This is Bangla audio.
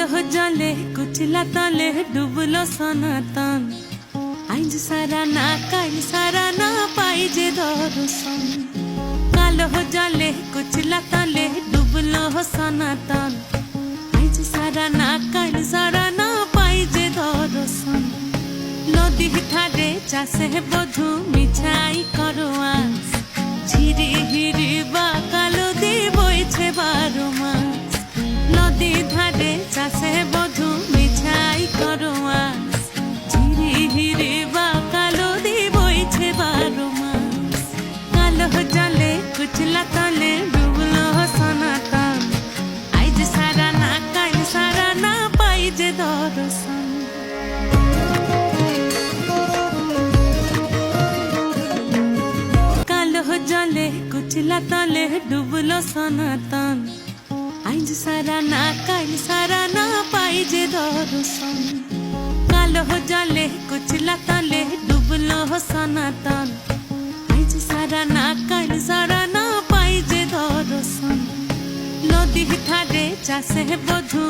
কালো জলে কুচলা তলে ডুবলো সনাতন আইজ সারা না কাল সারা না পাই যে দর্শন কালো জলে কুচলা তলে ডুবলো সনাতন আইজ সারা না কাল সারা না পাই যে দর্শন নদী ধারে চাষে বধু মিছাই করো আস ঝিরি হিরি বা কালো দি বইছে 12 মাস নদী ধারে চাষে বধু মিছাই করো আস ঝিরি হিরি বা কালো দি বইছে 12 মাস কালো জলে কুচলা তলে ডুবলো সনাতন আইজ সারা না কাল সারা না পাই যে দর্শন জলে কুচলা তলে ডুবলো সনাতন আইজ সারা না কাল সারা না পাই যে দর্শন কালো জলে কুচলা তলে ডুবলো সনাতন আইজ সারা না কাল সারা না পাই যে দর্শন নদী ধারে চাষে বধু